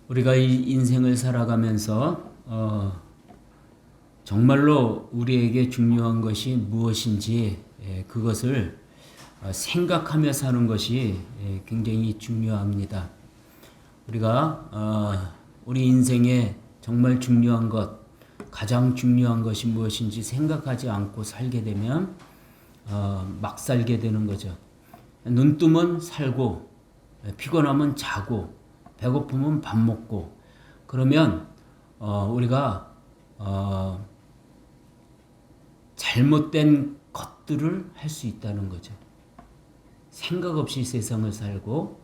우리가 이 인생을 살아가면서 정말로 우리에게 중요한 것이 무엇인지 그것을 생각하며 사는 것이 굉장히 중요합니다. 우리가 우리 인생에 정말 중요한 것, 가장 중요한 것이 무엇인지 생각하지 않고 살게 되면 막 살게 되는 거죠. 눈 뜨면 살고, 피곤하면 자고, 배고프면 밥 먹고, 그러면 우리가 잘못된 것들을 할 수 있다는 거죠. 생각 없이 세상을 살고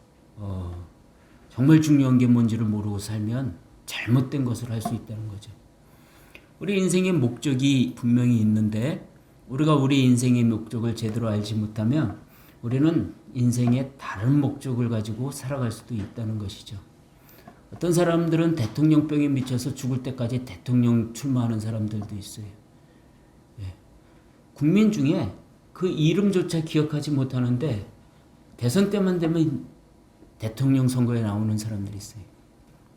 정말 중요한 게 뭔지를 모르고 살면 잘못된 것을 할 수 있다는 거죠. 우리 인생의 목적이 분명히 있는데 우리가 우리 인생의 목적을 제대로 알지 못하면 우리는 인생의 다른 목적을 가지고 살아갈 수도 있다는 것이죠. 어떤 사람들은 대통령병에 미쳐서 죽을 때까지 대통령 출마하는 사람들도 있어요. 국민 중에 그 이름조차 기억하지 못하는데 대선 때만 되면 대통령 선거에 나오는 사람들이 있어요.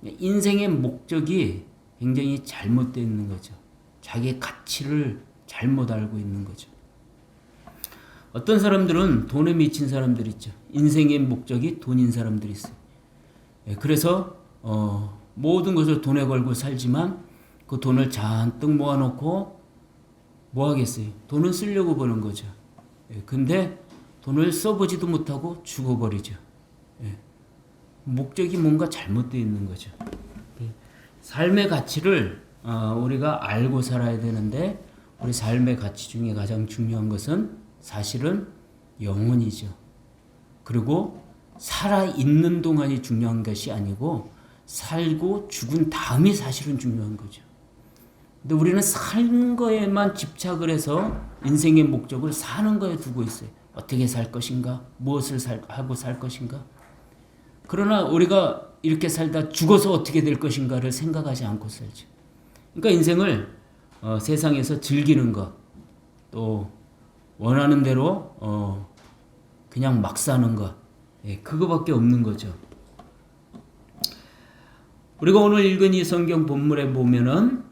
인생의 목적이 굉장히 잘못되어 있는 거죠. 자기의 가치를 잘못 알고 있는 거죠. 어떤 사람들은 돈에 미친 사람들 있죠. 인생의 목적이 돈인 사람들이 있어요. 그래서 모든 것을 돈에 걸고 살지만 그 돈을 잔뜩 모아놓고 뭐 하겠어요? 돈은 쓰려고 버는 거죠. 근데 돈을 써보지도 못하고 죽어버리죠. 목적이 뭔가 잘못되어 있는 거죠. 삶의 가치를 우리가 알고 살아야 되는데 우리 삶의 가치 중에 가장 중요한 것은 사실은 영혼이죠. 그리고 살아있는 동안이 중요한 것이 아니고 살고 죽은 다음이 사실은 중요한 거죠. 근데 우리는 사는 거에만 집착을 해서 인생의 목적을 사는 거에 두고 있어요. 어떻게 살 것인가? 무엇을 하고 살 것인가? 그러나 우리가 이렇게 살다 죽어서 어떻게 될 것인가를 생각하지 않고 살죠. 그러니까 인생을 세상에서 즐기는 것, 또 원하는 대로 그냥 막 사는 것, 그거밖에 없는 거죠. 우리가 오늘 읽은 이 성경 본문에 보면은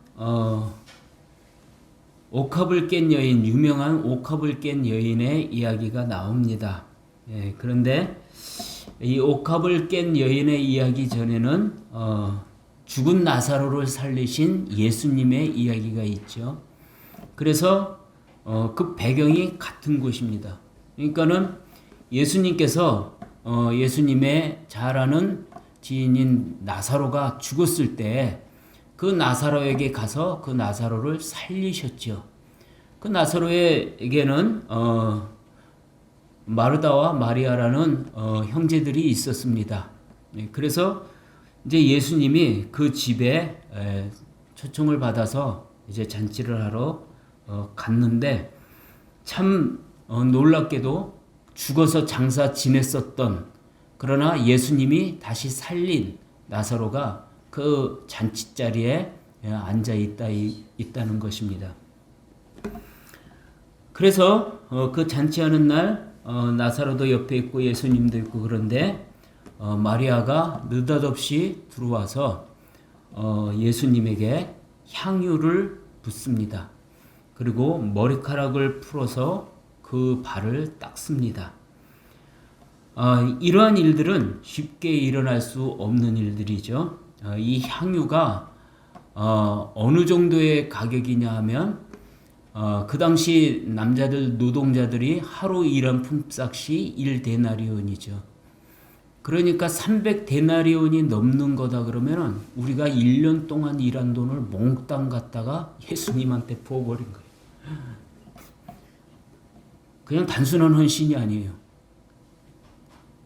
옥합을 깬 여인, 유명한 옥합을 깬 여인의 이야기가 나옵니다. 그런데 이 옥합을 깬 여인의 이야기 전에는 죽은 나사로를 살리신 예수님의 이야기가 있죠. 그래서 그 배경이 같은 곳입니다. 그러니까는 예수님께서 예수님의 잘 아는 지인인 나사로가 죽었을 때 그 나사로에게 가서 그 나사로를 살리셨죠. 그 나사로에게는 마르다와 마리아라는 형제들이 있었습니다. 그래서 이제 예수님이 그 집에 초청을 받아서 이제 잔치를 하러 갔는데 참 놀랍게도 죽어서 장사 지냈었던 그러나 예수님이 다시 살린 나사로가 그 잔치 자리에 앉아 있다는 것입니다. 그래서 그 잔치하는 날 나사로도 옆에 있고 예수님도 있고 그런데 마리아가 느닷없이 들어와서 예수님에게 향유를 붓습니다. 그리고 머리카락을 풀어서 그 발을 닦습니다. 이러한 일들은 쉽게 일어날 수 없는 일들이죠. 이 향유가 어느 정도의 가격이냐 하면 그 당시 남자들 노동자들이 하루 일한 품삯이 1데나리온이죠. 그러니까 300데나리온이 넘는 거다 그러면은 우리가 1년 동안 일한 돈을 몽땅 갖다가 예수님한테 부어버린 거예요. 그냥 단순한 헌신이 아니에요.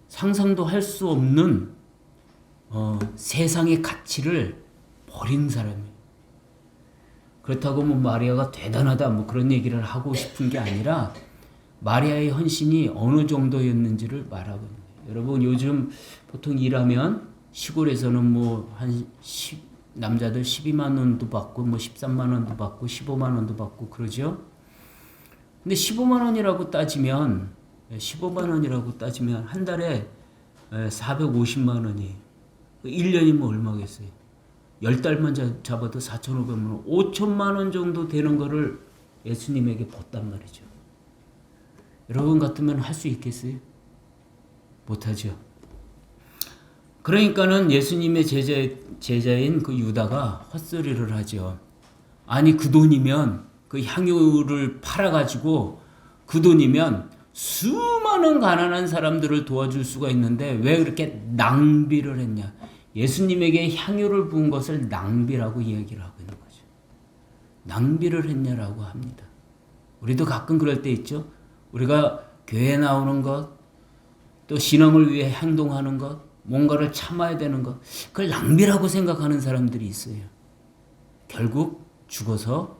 상상도 할 수 없는 세상의 가치를 버린 사람이에요. 그렇다고 뭐 마리아가 대단하다 뭐 그런 얘기를 하고 싶은 게 아니라 마리아의 헌신이 어느 정도였는지를 말하거든요. 여러분 요즘 보통 일하면 시골에서는 뭐 한 남자들 12만 원도 받고 뭐 13만 원도 받고 15만 원도 받고 그러죠. 근데 15만 원이라고 따지면 한 달에 450만 원이에요. 1년이면 얼마겠어요? 10달만 잡아도 4,500만 원, 5천만 원 정도 되는 거를 예수님에게 벗단 말이죠. 여러분 같으면 할 수 있겠어요? 못하죠. 그러니까는 예수님의 제자인 그 유다가 헛소리를 하죠. 아니 그 돈이면 그 향유를 팔아가지고 그 돈이면 수많은 가난한 사람들을 도와줄 수가 있는데 왜 그렇게 낭비를 했냐. 예수님에게 향유를 부은 것을 낭비라고 이야기를 하고 있는 거죠. 낭비를 했냐라고 합니다. 우리도 가끔 그럴 때 있죠. 우리가 교회 나오는 것, 또 신앙을 위해 행동하는 것, 뭔가를 참아야 되는 것, 그걸 낭비라고 생각하는 사람들이 있어요. 결국 죽어서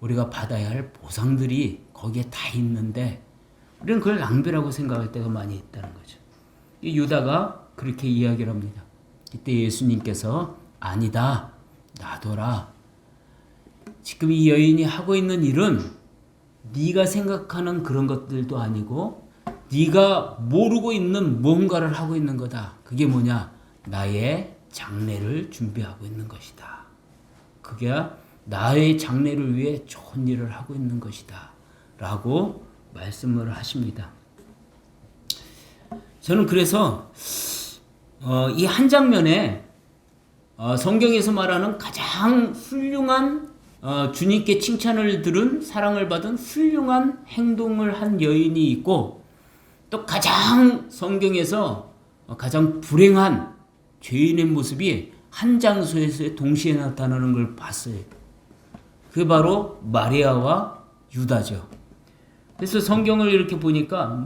우리가 받아야 할 보상들이 거기에 다 있는데 우리는 그걸 낭비라고 생각할 때가 많이 있다는 거죠. 이 유다가 그렇게 이야기를 합니다. 이때 예수님께서 아니다, 놔둬라. 지금 이 여인이 하고 있는 일은 네가 생각하는 그런 것들도 아니고 네가 모르고 있는 뭔가를 하고 있는 거다. 그게 뭐냐? 나의 장례를 준비하고 있는 것이다. 그게 나의 장례를 위해 좋은 일을 하고 있는 것이다. 라고 말씀을 하십니다. 저는 그래서 이 한 장면에 성경에서 말하는 가장 훌륭한 주님께 칭찬을 들은 사랑을 받은 훌륭한 행동을 한 여인이 있고 또 가장 성경에서 가장 불행한 죄인의 모습이 한 장소에서 동시에 나타나는 걸 봤어요. 그게 바로 마리아와 유다죠. 그래서 성경을 이렇게 보니까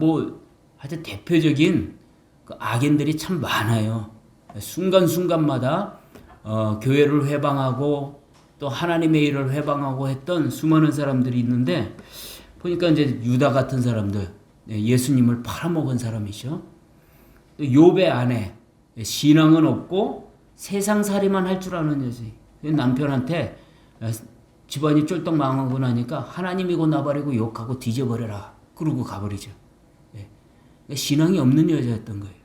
아주 대표적인 그 악인들이 참 많아요. 순간순간마다 교회를 회방하고 또 하나님의 일을 회방하고 했던 수많은 사람들이 있는데 보니까 이제 유다 같은 사람들, 예수님을 팔아먹은 사람이죠. 욥의 아내, 신앙은 없고 세상살이만 할 줄 아는 여자. 남편한테 집안이 쫄딱 망하고 나니까 하나님이고 나발이고 욕하고 뒤져버려라. 그러고 가버리죠. 신앙이 없는 여자였던 거예요.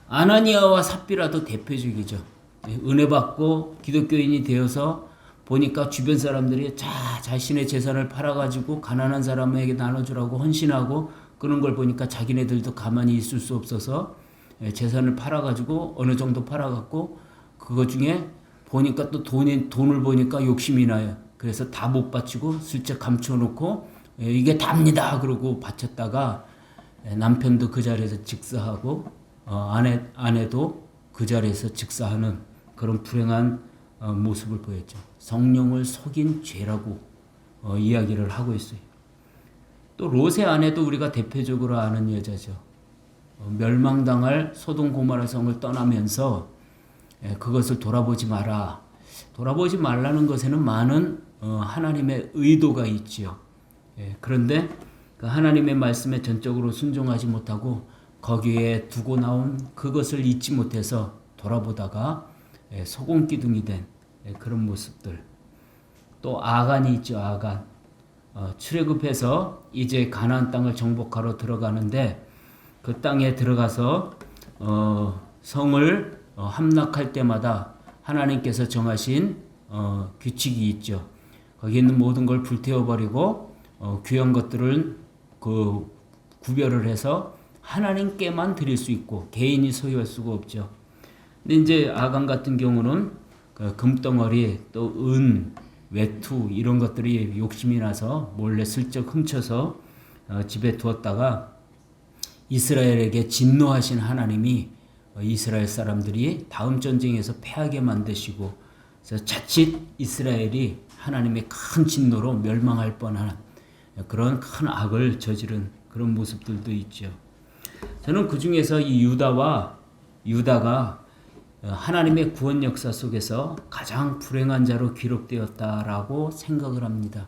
아나니아와 삽비라도 대표적이죠. 은혜 받고 기독교인이 되어서 보니까 주변 사람들이 자신의 재산을 팔아가지고 가난한 사람에게 나눠주라고 헌신하고 그런 걸 보니까 자기네들도 가만히 있을 수 없어서 재산을 팔아가지고 어느 정도 팔아갖고 그거 중에 보니까 또 돈을 보니까 욕심이 나요. 그래서 다 못 바치고 슬쩍 감춰놓고 이게 답니다. 그러고 바쳤다가 남편도 그 자리에서 즉사하고 아내도 그 자리에서 즉사하는 그런 불행한 모습을 보였죠. 성령을 속인 죄라고 이야기를 하고 있어요. 또 롯의 아내도 우리가 대표적으로 아는 여자죠. 멸망당할 소돔 고모라 성을 떠나면서 그것을 돌아보지 마라. 돌아보지 말라는 것에는 많은 하나님의 의도가 있지요. 그런데 그 하나님의 말씀에 전적으로 순종하지 못하고 거기에 두고 나온 그것을 잊지 못해서 돌아보다가 소금기둥이 된 그런 모습들. 또 아간이 있죠. 아간. 출애굽해서 이제 가나안 땅을 정복하러 들어가는데 그 땅에 들어가서 성을 함락할 때마다 하나님께서 정하신 규칙이 있죠. 거기 있는 모든 걸 불태워버리고 귀한 것들은 그 구별을 해서 하나님께만 드릴 수 있고 개인이 소유할 수가 없죠. 근데 이제 아간 같은 경우는 그 금덩어리 또 은, 외투 이런 것들이 욕심이 나서 몰래 슬쩍 훔쳐서 집에 두었다가 이스라엘에게 진노하신 하나님이 이스라엘 사람들이 다음 전쟁에서 패하게 만드시고 그래서 자칫 이스라엘이 하나님의 큰 진노로 멸망할 뻔한 그런 큰 악을 저지른 그런 모습들도 있죠. 저는 그 중에서 이 유다가 하나님의 구원 역사 속에서 가장 불행한 자로 기록되었다라고 생각을 합니다.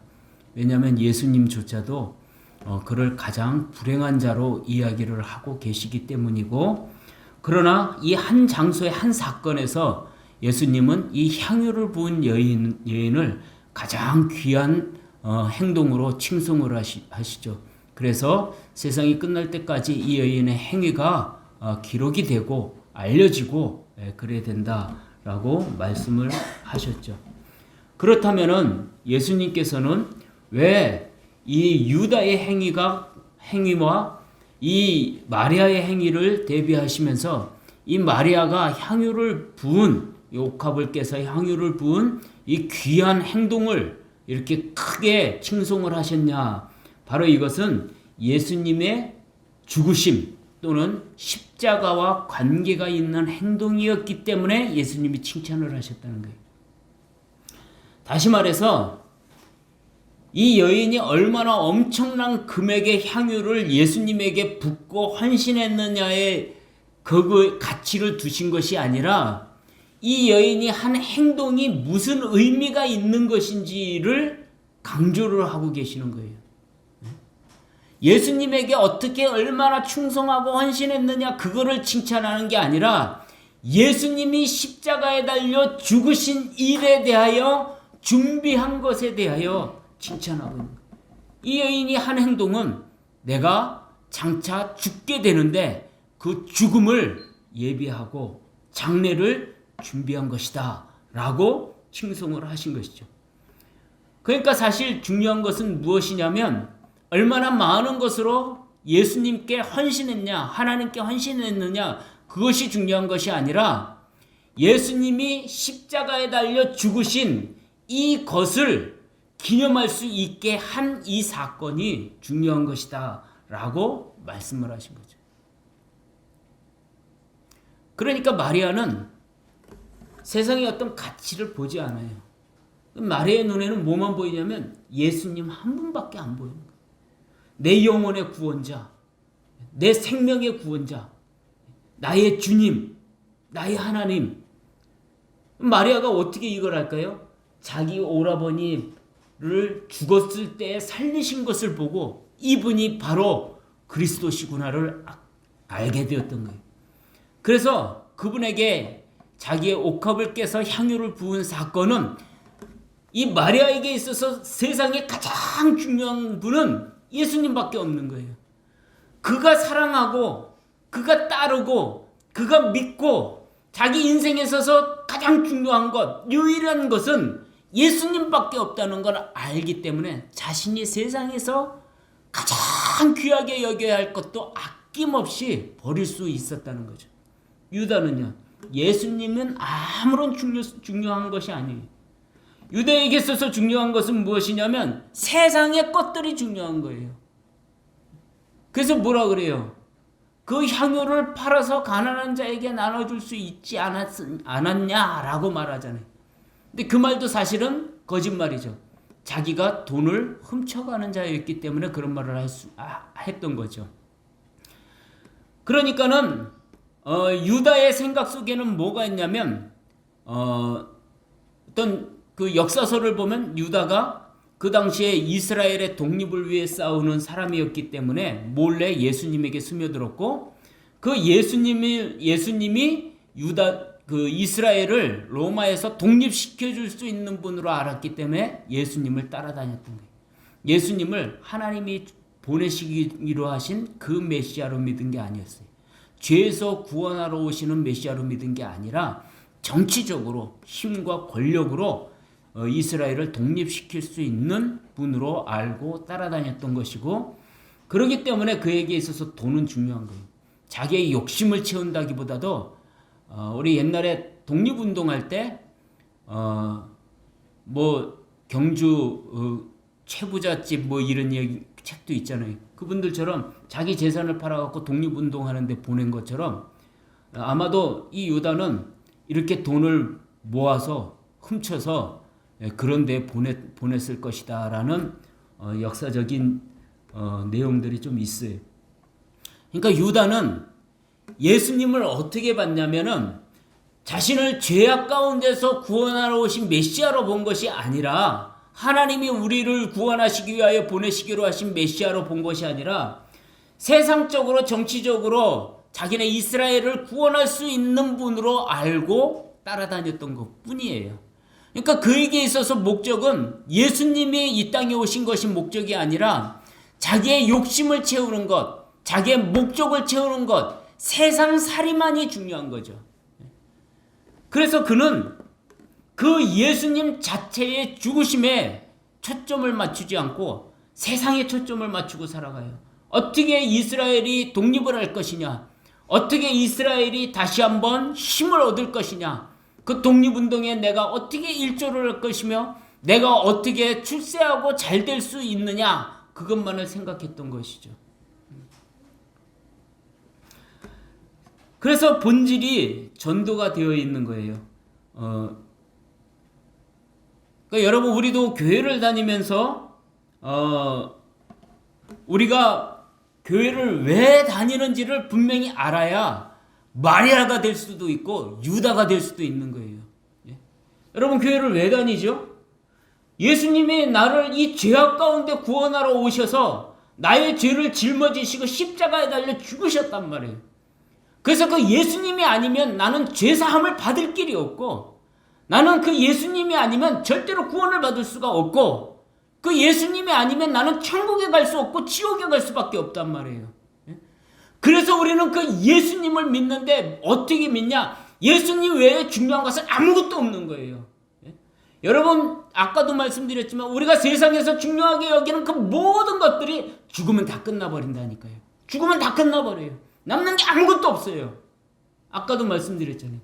왜냐하면 예수님조차도 그를 가장 불행한 자로 이야기를 하고 계시기 때문이고 그러나 이 한 장소의 한 사건에서 예수님은 이 향유를 부은 여인을 가장 귀한 행동으로 칭송을 하시죠. 그래서 세상이 끝날 때까지 이 여인의 행위가 기록이 되고 알려지고 그래야 된다라고 말씀을 하셨죠. 그렇다면은 예수님께서는 왜 이 유다의 행위와 이 마리아의 행위를 대비하시면서 이 마리아가 향유를 부은, 이 옥합을 깨서 향유를 부은 이 귀한 행동을 이렇게 크게 칭송을 하셨냐? 바로 이것은 예수님의 죽으심 또는 십자가와 관계가 있는 행동이었기 때문에 예수님이 칭찬을 하셨다는 거예요. 다시 말해서 이 여인이 얼마나 엄청난 금액의 향유를 예수님에게 붓고 헌신했느냐에 그 가치를 두신 것이 아니라 이 여인이 한 행동이 무슨 의미가 있는 것인지를 강조를 하고 계시는 거예요. 예수님에게 어떻게 얼마나 충성하고 헌신했느냐 그거를 칭찬하는 게 아니라 예수님이 십자가에 달려 죽으신 일에 대하여 준비한 것에 대하여 칭찬하고 있는 거예요. 이 여인이 한 행동은 내가 장차 죽게 되는데 그 죽음을 예비하고 장례를 준비한 것이다 라고 칭송을 하신 것이죠. 그러니까 사실 중요한 것은 무엇이냐면 얼마나 많은 것으로 예수님께 헌신했냐, 하나님께 헌신했느냐, 그것이 중요한 것이 아니라 예수님이 십자가에 달려 죽으신 이것을 기념할 수 있게 한 이 사건이 중요한 것이다 라고 말씀을 하신 거죠. 그러니까 마리아는 세상의 어떤 가치를 보지 않아요. 마리아의 눈에는 뭐만 보이냐면 예수님 한 분밖에 안 보이는 거예요. 내 영혼의 구원자, 내 생명의 구원자, 나의 주님, 나의 하나님. 마리아가 어떻게 이걸 할까요? 자기 오라버니를 죽었을 때 살리신 것을 보고 이분이 바로 그리스도시구나를 알게 되었던 거예요. 그래서 그분에게 자기의 옥합을 깨서 향유를 부은 사건은 이 마리아에게 있어서 세상에 가장 중요한 분은 예수님밖에 없는 거예요. 그가 사랑하고 그가 따르고 그가 믿고 자기 인생에 있어서 가장 중요한 것, 유일한 것은 예수님밖에 없다는 걸 알기 때문에 자신이 세상에서 가장 귀하게 여겨야 할 것도 아낌없이 버릴 수 있었다는 거죠. 유다는요, 예수님은 아무런 중요한 것이 아니에요. 유다에게 있어서 중요한 것은 무엇이냐면 세상의 것들이 중요한 거예요. 그래서 뭐라 그래요? 그 향유를 팔아서 가난한 자에게 나눠줄 수 있지 않았냐라고 말하잖아요. 근데 그 말도 사실은 거짓말이죠. 자기가 돈을 훔쳐가는 자였기 때문에 그런 말을 했던 거죠. 그러니까는 유다의 생각 속에는 뭐가 있냐면 어떤 그 역사서를 보면 유다가 그 당시에 이스라엘의 독립을 위해 싸우는 사람이었기 때문에 몰래 예수님에게 스며들었고 그 예수님이 유다 그 이스라엘을 로마에서 독립시켜 줄 수 있는 분으로 알았기 때문에 예수님을 따라다녔던 거예요. 예수님을 하나님이 보내시기로 하신 그 메시아로 믿은 게 아니었어요. 죄에서 구원하러 오시는 메시아로 믿은 게 아니라 정치적으로 힘과 권력으로 이스라엘을 독립시킬 수 있는 분으로 알고 따라다녔던 것이고, 그렇기 때문에 그에게 있어서 돈은 중요한 거예요. 자기의 욕심을 채운다기보다도 우리 옛날에 독립운동할 때 뭐 경주 최부잣집 뭐 이런 책도 있잖아요. 그분들처럼 자기 재산을 팔아갖고 독립운동하는데 보낸 것처럼 아마도 이 유다는 이렇게 돈을 모아서 훔쳐서 그런 데 보냈을 것이다 라는 역사적인 내용들이 좀 있어요. 그러니까 유다는 예수님을 어떻게 봤냐면은 자신을 죄악 가운데서 구원하러 오신 메시아로 본 것이 아니라, 하나님이 우리를 구원하시기 위하여 보내시기로 하신 메시아로 본 것이 아니라 세상적으로 정치적으로 자기네 이스라엘을 구원할 수 있는 분으로 알고 따라다녔던 것 뿐이에요. 그러니까 그에게 있어서 목적은 예수님이 이 땅에 오신 것이 목적이 아니라 자기의 욕심을 채우는 것, 자기의 목적을 채우는 것, 세상살이만이 중요한 거죠. 그래서 그는 그 예수님 자체의 죽으심에 초점을 맞추지 않고 세상에 초점을 맞추고 살아가요. 어떻게 이스라엘이 독립을 할 것이냐, 어떻게 이스라엘이 다시 한번 힘을 얻을 것이냐, 그 독립운동에 내가 어떻게 일조를 할 것이며 내가 어떻게 출세하고 잘 될 수 있느냐, 그것만을 생각했던 것이죠. 그래서 본질이 전도가 되어 있는 거예요. 그러니까 여러분, 우리도 교회를 다니면서 우리가 교회를 왜 다니는지를 분명히 알아야 마리아가 될 수도 있고 유다가 될 수도 있는 거예요. 예? 여러분, 교회를 왜 다니죠? 예수님이 나를 이 죄악 가운데 구원하러 오셔서 나의 죄를 짊어지시고 십자가에 달려 죽으셨단 말이에요. 그래서 그 예수님이 아니면 나는 죄사함을 받을 길이 없고, 나는 그 예수님이 아니면 절대로 구원을 받을 수가 없고, 그 예수님이 아니면 나는 천국에 갈 수 없고 지옥에 갈 수밖에 없단 말이에요. 그래서 우리는 그 예수님을 믿는데 어떻게 믿냐? 예수님 외에 중요한 것은 아무것도 없는 거예요. 여러분, 아까도 말씀드렸지만 우리가 세상에서 중요하게 여기는 그 모든 것들이 죽으면 다 끝나버린다니까요. 죽으면 다 끝나버려요. 남는 게 아무것도 없어요. 아까도 말씀드렸잖아요.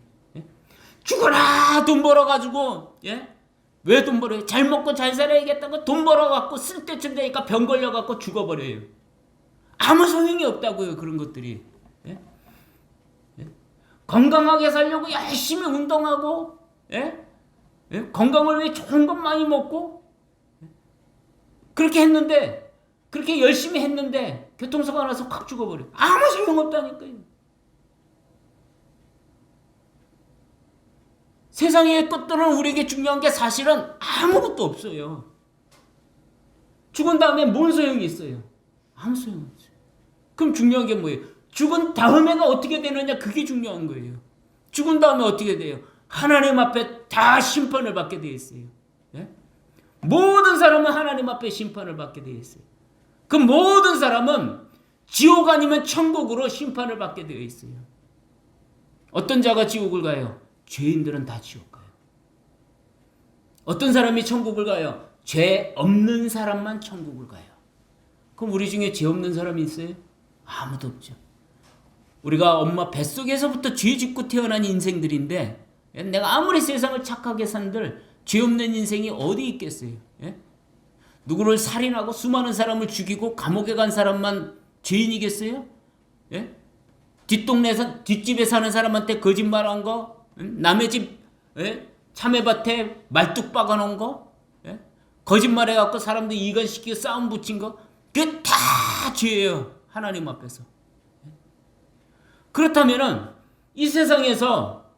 죽어라, 돈 벌어가지고. 왜 돈 벌어요? 잘 먹고 잘 살아야겠다고 돈 벌어갖고 쓸 때쯤 되니까 병 걸려갖고 죽어버려요. 아무 소용이 없다고요, 그런 것들이. 건강하게 살려고 열심히 운동하고, 건강을 위해 좋은 것 많이 먹고, 그렇게 했는데, 그렇게 열심히 했는데 교통사고가 나서 확 죽어버려. 아무 소용없다니까요. 세상의 것들은 우리에게 중요한 게 사실은 아무것도 없어요. 죽은 다음에 뭔 소용이 있어요? 아무 소용없어요. 그럼 중요한 게 뭐예요? 죽은 다음에가 어떻게 되느냐, 그게 중요한 거예요. 죽은 다음에 어떻게 돼요? 하나님 앞에 다 심판을 받게 되어 있어요. 모든 사람은 하나님 앞에 심판을 받게 되어 있어요. 그 모든 사람은 지옥 아니면 천국으로 심판을 받게 되어 있어요. 어떤 자가 지옥을 가요? 죄인들은 다 지옥 가요. 어떤 사람이 천국을 가요? 죄 없는 사람만 천국을 가요. 그럼 우리 중에 죄 없는 사람이 있어요? 아무도 없죠. 우리가 엄마 뱃속에서부터 죄 짓고 태어난 인생들인데, 내가 아무리 세상을 착하게 산들 죄 없는 인생이 어디 있겠어요? 누구를 살인하고 수많은 사람을 죽이고 감옥에 간 사람만 죄인이겠어요? 뒷동네에서 뒷집에 사는 사람한테 거짓말한 거, 남의 집 참외밭에 말뚝 박아놓은 거, 거짓말해갖고 사람들 이간시키고 싸움 붙인 거, 그게 다 죄예요, 하나님 앞에서. 그렇다면은 이 세상에서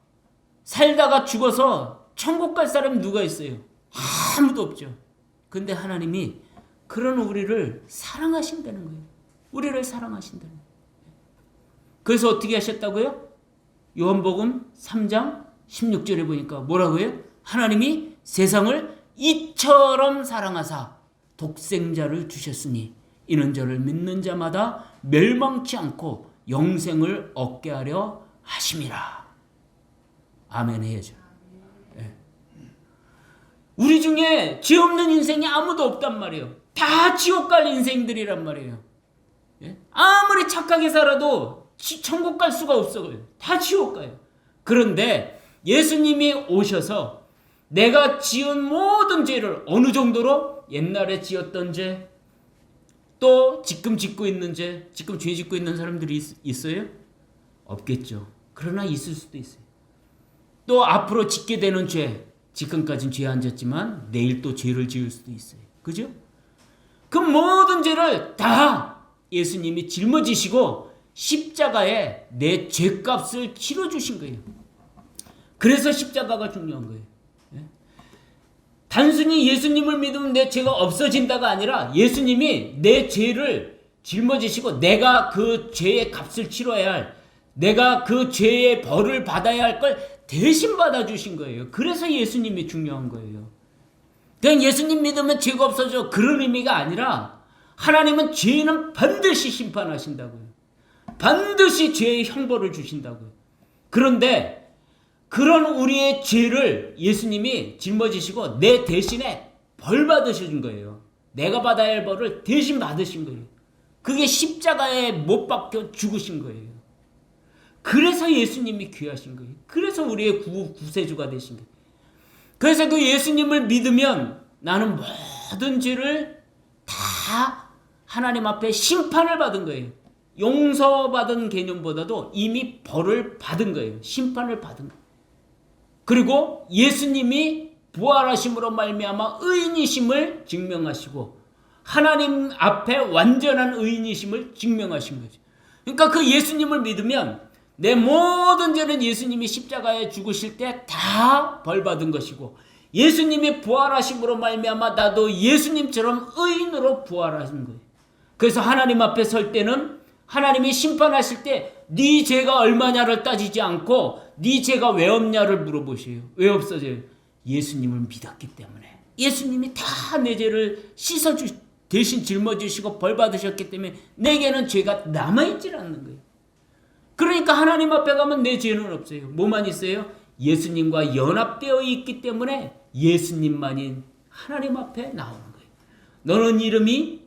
살다가 죽어서 천국 갈 사람이 누가 있어요? 아무도 없죠. 근데 하나님이 그런 우리를 사랑하신다는 거예요. 우리를 사랑하신다는 거예요. 그래서 어떻게 하셨다고요? 요한복음 3장 16절에 보니까 뭐라고요? 하나님이 세상을 이처럼 사랑하사 독생자를 주셨으니 이는 저를 믿는 자마다 멸망치 않고 영생을 얻게 하려 하심이라. 아멘 해야죠. 우리 중에 죄 없는 인생이 아무도 없단 말이에요. 다 지옥 갈 인생들이란 말이에요. 아무리 착하게 살아도 천국 갈 수가 없어요. 다 지옥 가요. 그런데 예수님이 오셔서 내가 지은 모든 죄를, 어느 정도로? 옛날에 지었던 죄, 또 지금 짓고 있는 죄, 지금 죄 짓고 있는 사람들이 있어요? 없겠죠. 그러나 있을 수도 있어요. 또 앞으로 짓게 되는 죄, 지금까지는 죄 안 졌지만 내일 또 죄를 지을 수도 있어요. 그죠? 그 모든 죄를 다 예수님이 짊어지시고 십자가에 내 죄값을 치러주신 거예요. 그래서 십자가가 중요한 거예요. 단순히 예수님을 믿으면 내 죄가 없어진다가 아니라 예수님이 내 죄를 짊어지시고 내가 그 죄의 값을 치러야 할, 내가 그 죄의 벌을 받아야 할 걸 대신 받아주신 거예요. 그래서 예수님이 중요한 거예요. 그냥 예수님 믿으면 죄가 없어져, 그런 의미가 아니라 하나님은 죄인은 반드시 심판하신다고요. 반드시 죄의 형벌을 주신다고요. 그런데 그런 우리의 죄를 예수님이 짊어지시고 내 대신에 벌 받으신 거예요. 내가 받아야 할 벌을 대신 받으신 거예요. 그게 십자가에 못 박혀 죽으신 거예요. 그래서 예수님이 귀하신 거예요. 그래서 우리의 구세주가 되신 거예요. 그래서 그 예수님을 믿으면 나는 모든 죄를 다 하나님 앞에 심판을 받은 거예요. 용서받은 개념보다도 이미 벌을 받은 거예요. 심판을 받은 거예요. 그리고 예수님이 부활하심으로 말미암아 의인이심을 증명하시고 하나님 앞에 완전한 의인이심을 증명하신 거죠. 그러니까 그 예수님을 믿으면 내 모든 죄는 예수님이 십자가에 죽으실 때 다 벌받은 것이고 예수님이 부활하심으로 말미암아 나도 예수님처럼 의인으로 부활하신 거예요. 그래서 하나님 앞에 설 때는 하나님이 심판하실 때 네 죄가 얼마냐를 따지지 않고 네 죄가 왜 없냐를 물어보세요. 왜 없어져요? 예수님을 믿었기 때문에. 예수님이 다 내 죄를 대신 짊어지시고 벌 받으셨기 때문에 내게는 죄가 남아있질 않는 거예요. 그러니까 하나님 앞에 가면 내 죄는 없어요. 뭐만 있어요? 예수님과 연합되어 있기 때문에 예수님만이 하나님 앞에 나오는 거예요. 너는 이름이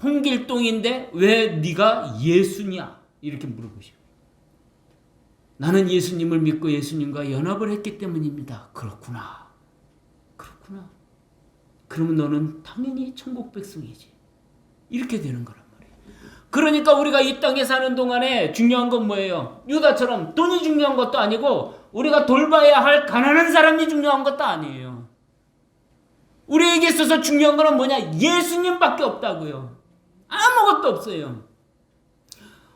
홍길동인데 왜 네가 예수냐? 이렇게 물어보시고 나는 예수님을 믿고 예수님과 연합을 했기 때문입니다. 그렇구나. 그러면 너는 당연히 천국 백성이지. 이렇게 되는 거란 말이에요. 그러니까 우리가 이 땅에 사는 동안에 중요한 건 뭐예요? 유다처럼 돈이 중요한 것도 아니고 우리가 돌봐야 할 가난한 사람이 중요한 것도 아니에요. 우리에게 있어서 중요한 건 뭐냐? 예수님밖에 없다고요. 아무것도 없어요.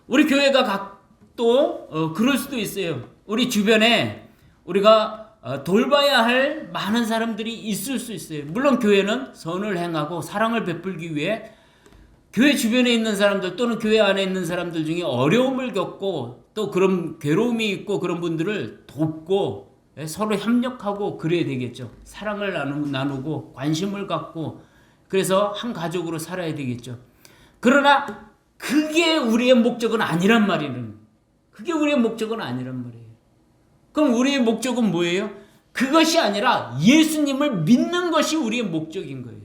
우리 교회가 또 그럴 수도 있어요. 우리 주변에 우리가 돌봐야 할 많은 사람들이 있을 수 있어요. 물론 교회는 선을 행하고 사랑을 베풀기 위해 교회 주변에 있는 사람들 또는 교회 안에 있는 사람들 중에 어려움을 겪고 또 그런 괴로움이 있고 그런 분들을 돕고 서로 협력하고 그래야 되겠죠. 사랑을 나누고 관심을 갖고 그래서 한 가족으로 살아야 되겠죠. 그러나 그게 우리의 목적은 아니란 말이에요. 그게 우리의 목적은 아니란 말이에요. 그럼 우리의 목적은 뭐예요? 그것이 아니라 예수님을 믿는 것이 우리의 목적인 거예요.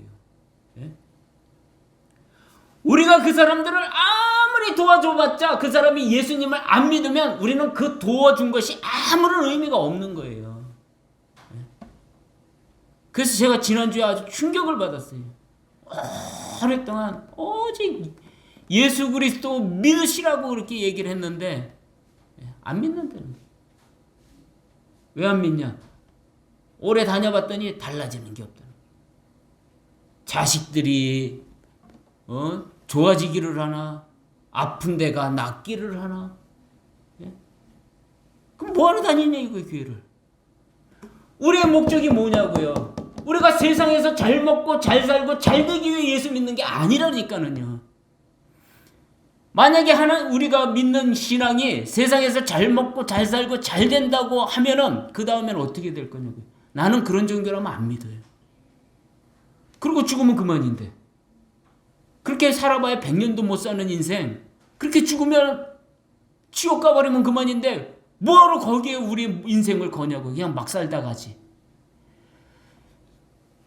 예? 우리가 그 사람들을 아무리 도와줘봤자 그 사람이 예수님을 안 믿으면 우리는 그 도와준 것이 아무런 의미가 없는 거예요. 예? 그래서 제가 지난주에 아주 충격을 받았어요. 오랫동안 오직 예수 그리스도 믿으시라고 그렇게 얘기를 했는데 안 믿는다는 거예요. 왜 안 믿냐? 오래 다녀봤더니 달라지는 게 없다는 거예요. 자식들이 좋아지기를 하나? 아픈 데가 낫기를 하나? 예? 그럼 뭐하러 다니냐 이거예요, 교회를. 우리의 목적이 뭐냐고요. 우리가 세상에서 잘 먹고 잘 살고 잘 되기 위해 예수 믿는 게 아니라니까는요. 만약에 우리가 믿는 신앙이 세상에서 잘 먹고 잘 살고 잘 된다고 하면은 그 다음에는 어떻게 될 거냐고요. 나는 그런 종교라면 안 믿어요. 그리고 죽으면 그만인데. 그렇게 살아봐야 100년도 못 사는 인생. 그렇게 죽으면 지옥 가버리면 그만인데 뭐하러 거기에 우리 인생을 거냐고. 그냥 막 살다 가지.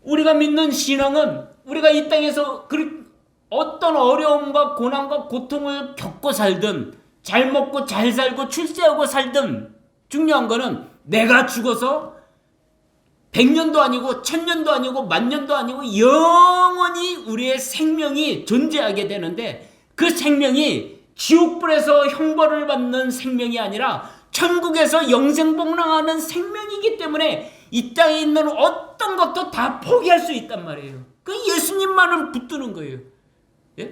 우리가 믿는 신앙은 우리가 이 땅에서 어떤 어려움과 고난과 고통을 겪고 살든 잘 먹고 잘 살고 출세하고 살든 중요한 거는 내가 죽어서 100년도 아니고 1000년도 아니고 10,000년도 아니고 영원히 우리의 생명이 존재하게 되는데 그 생명이 지옥불에서 형벌을 받는 생명이 아니라 천국에서 영생복락하는 생명이기 때문에 이 땅에 있는 어떤 것도 다 포기할 수 있단 말이에요. 그 예수님만을 붙드는 거예요.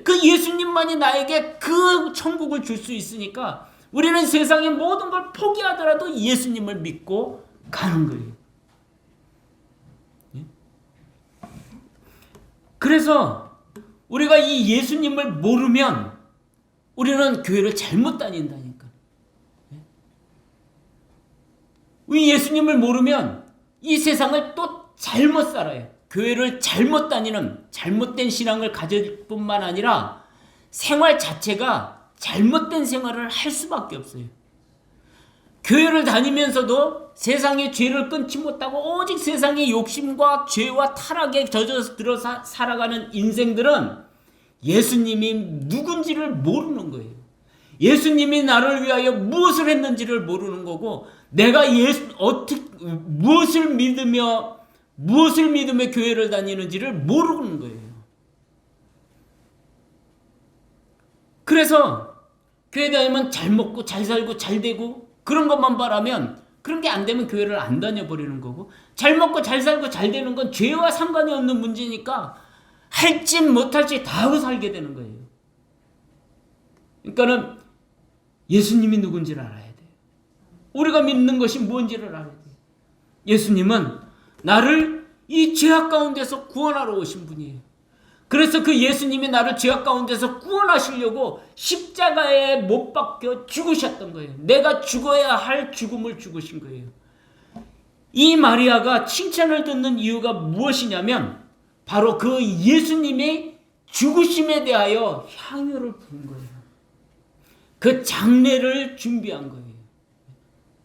그 예수님만이 나에게 그 천국을 줄 수 있으니까 우리는 세상의 모든 걸 포기하더라도 예수님을 믿고 가는 거예요. 그래서 우리가 이 예수님을 모르면 우리는 교회를 잘못 다닌다니까. 우리 예수님을 모르면 이 세상을 또 잘못 살아요. 교회를 잘못 다니는 잘못된 신앙을 가질 뿐만 아니라 생활 자체가 잘못된 생활을 할 수밖에 없어요. 교회를 다니면서도 세상의 죄를 끊지 못하고 오직 세상의 욕심과 죄와 타락에 젖어서 들어서 살아가는 인생들은 예수님이 누군지를 모르는 거예요. 예수님이 나를 위하여 무엇을 했는지를 모르는 거고, 내가 무엇을 믿으며 교회를 다니는지를 모르는 거예요. 그래서 교회 다니면 잘 먹고 잘 살고 잘 되고 그런 것만 바라면, 그런 게 안 되면 교회를 안 다녀버리는 거고, 잘 먹고 잘 살고 잘 되는 건 죄와 상관이 없는 문제니까 할지 못할지 다 하고 살게 되는 거예요. 그러니까는 예수님이 누군지를 알아야 돼요. 우리가 믿는 것이 뭔지를 알아야 돼요. 예수님은 나를 이 죄악 가운데서 구원하러 오신 분이에요. 그래서 그 예수님이 나를 죄악 가운데서 구원하시려고 십자가에 못 박혀 죽으셨던 거예요. 내가 죽어야 할 죽음을 죽으신 거예요. 이 마리아가 칭찬을 듣는 이유가 무엇이냐면 바로 그 예수님의 죽으심에 대하여 향유를 부은 거예요. 그 장례를 준비한 거예요.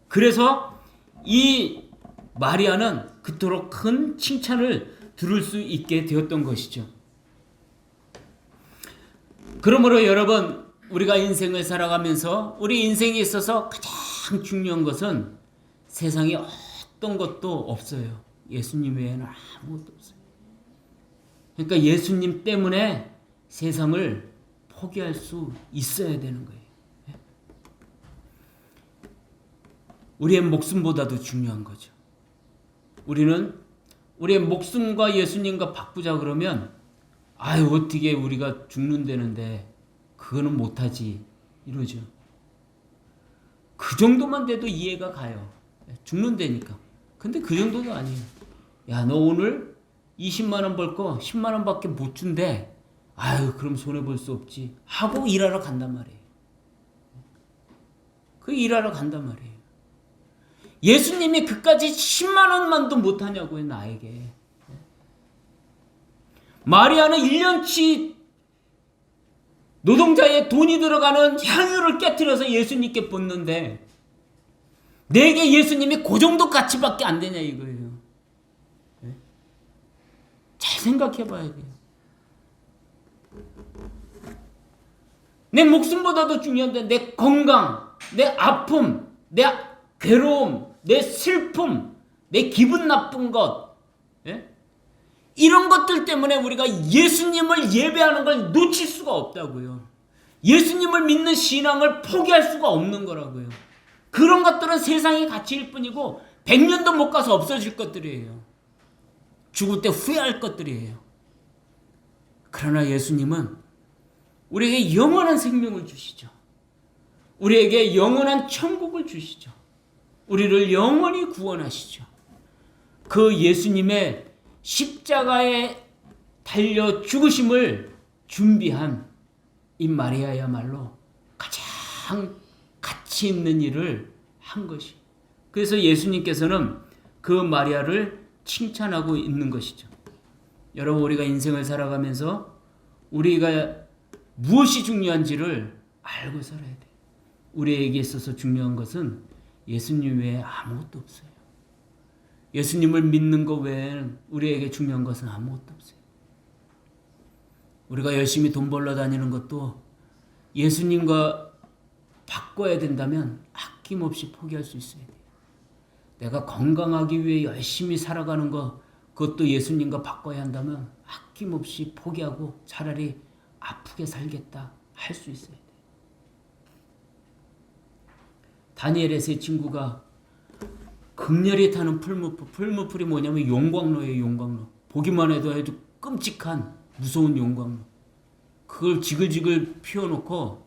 그래서 이 마리아는 그토록 큰 칭찬을 들을 수 있게 되었던 것이죠. 그러므로 여러분, 우리가 인생을 살아가면서 우리 인생에 있어서 가장 중요한 것은 세상에 어떤 것도 없어요. 예수님 외에는 아무것도 없어요. 그러니까 예수님 때문에 세상을 포기할 수 있어야 되는 거예요. 우리의 목숨보다도 중요한 거죠. 우리는 우리의 목숨과 예수님과 바꾸자 그러면 어떻게 우리가 죽는다는데 그거는 못하지 이러죠. 그 정도만 돼도 이해가 가요. 죽는다니까. 근데 그 정도도 아니에요. 야, 너 오늘 20만 원 벌 거 10만 원밖에 못 준대. 그럼 손해볼 수 없지 하고 일하러 간단 말이에요. 그 일하러 간단 말이에요. 예수님이 그까지 10만 원만도 못하냐고요, 나에게. 마리아는 1년치 노동자의 돈이 들어가는 향유를 깨트려서 예수님께 붓는데 내게 예수님이 그 정도 가치밖에 안 되냐 이거예요. 잘 생각해 봐야 돼요. 내 목숨보다도 중요한데 내 건강, 내 아픔, 내 괴로움, 내 슬픔, 내 기분 나쁜 것, 이런 것들 때문에 우리가 예수님을 예배하는 걸 놓칠 수가 없다고요. 예수님을 믿는 신앙을 포기할 수가 없는 거라고요. 그런 것들은 세상의 가치일 뿐이고 100년도 못 가서 없어질 것들이에요. 죽을 때 후회할 것들이에요. 그러나 예수님은 우리에게 영원한 생명을 주시죠. 우리에게 영원한 천국을 주시죠. 우리를 영원히 구원하시죠. 그 예수님의 십자가에 달려 죽으심을 준비한 이 마리아야말로 가장 가치 있는 일을 한 것이. 그래서 예수님께서는 그 마리아를 칭찬하고 있는 것이죠. 여러분, 우리가 인생을 살아가면서 우리가 무엇이 중요한지를 알고 살아야 돼요. 우리에게 있어서 중요한 것은 예수님 외에 아무것도 없어요. 예수님을 믿는 것 외에는 우리에게 중요한 것은 아무것도 없어요. 우리가 열심히 돈 벌러 다니는 것도 예수님과 바꿔야 된다면 아낌없이 포기할 수 있어야 돼요. 내가 건강하기 위해 열심히 살아가는 것, 그것도 예수님과 바꿔야 한다면 아낌없이 포기하고 차라리 아프게 살겠다 할 수 있어야 돼요. 다니엘의 세 친구가 극렬히 타는 풀무풀이 뭐냐면 용광로예요. 용광로. 보기만 해도 아주 끔찍한 무서운 용광로. 그걸 지글지글 피워놓고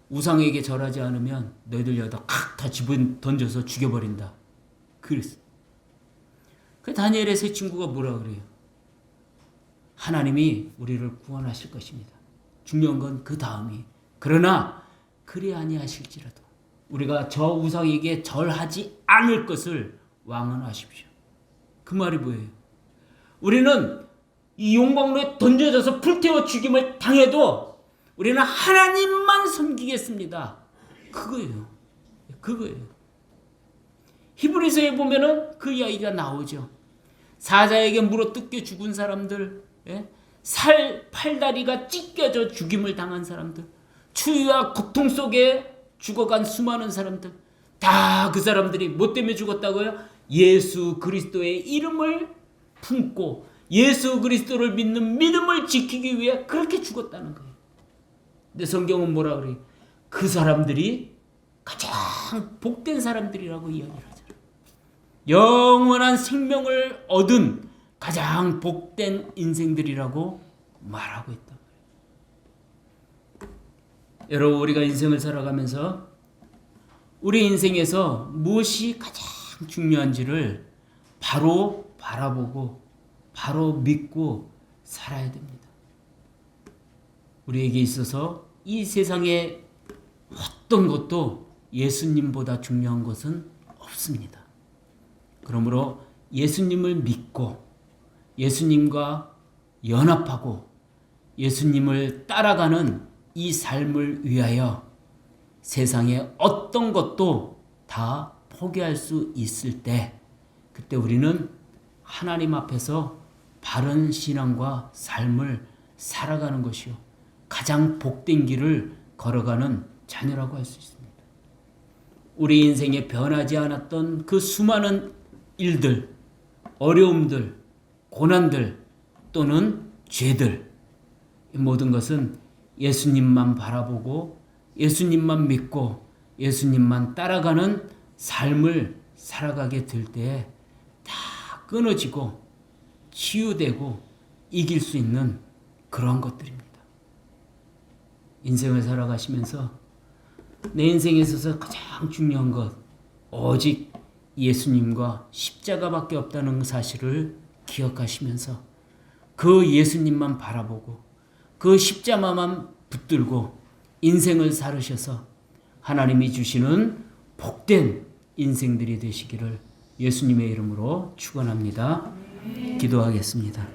우상에게 절하지 않으면 너희들 여기다 다 집어 던져서 죽여버린다. 그랬어. 그 다니엘의 세 친구가 뭐라 그래요? 하나님이 우리를 구원하실 것입니다. 중요한 건 그 다음이. 그러나 그리 아니하실지라도 우리가 저 우상에게 절하지 않을 것을 왕언하십시오. 그 말이 뭐예요? 우리는 이 용광로에 던져져서 불태워 죽임을 당해도 우리는 하나님만 섬기겠습니다. 그거예요. 히브리서에 보면은 그 이야기가 나오죠. 사자에게 물어뜯겨 죽은 사람들, 팔다리가 찢겨져 죽임을 당한 사람들, 추위와 고통 속에 죽어간 수많은 사람들, 다 그 사람들이 뭐 때문에 죽었다고요? 예수 그리스도의 이름을 품고 예수 그리스도를 믿는 믿음을 지키기 위해 그렇게 죽었다는 거예요. 근데 성경은 뭐라 그래요? 그 사람들이 가장 복된 사람들이라고 이야기를 하잖아요. 영원한 생명을 얻은 가장 복된 인생들이라고 말하고 있다. 여러분, 우리가 인생을 살아가면서 우리 인생에서 무엇이 가장 중요한지를 바로 바라보고 바로 믿고 살아야 됩니다. 우리에게 있어서 이 세상에 어떤 것도 예수님보다 중요한 것은 없습니다. 그러므로 예수님을 믿고 예수님과 연합하고 예수님을 따라가는 이 삶을 위하여 세상의 어떤 것도 다 포기할 수 있을 때, 그때 우리는 하나님 앞에서 바른 신앙과 삶을 살아가는 것이요 가장 복된 길을 걸어가는 자녀라고 할 수 있습니다. 우리 인생에 변하지 않았던 그 수많은 일들, 어려움들, 고난들 또는 죄들, 이 모든 것은 예수님만 바라보고 예수님만 믿고 예수님만 따라가는 삶을 살아가게 될 때 다 끊어지고 치유되고 이길 수 있는 그런 것들입니다. 인생을 살아가시면서 내 인생에 있어서 가장 중요한 것 오직 예수님과 십자가밖에 없다는 사실을 기억하시면서 그 예수님만 바라보고 그 십자가만 붙들고 인생을 살으셔서 하나님이 주시는 복된 인생들이 되시기를 예수님의 이름으로 축원합니다. 기도하겠습니다.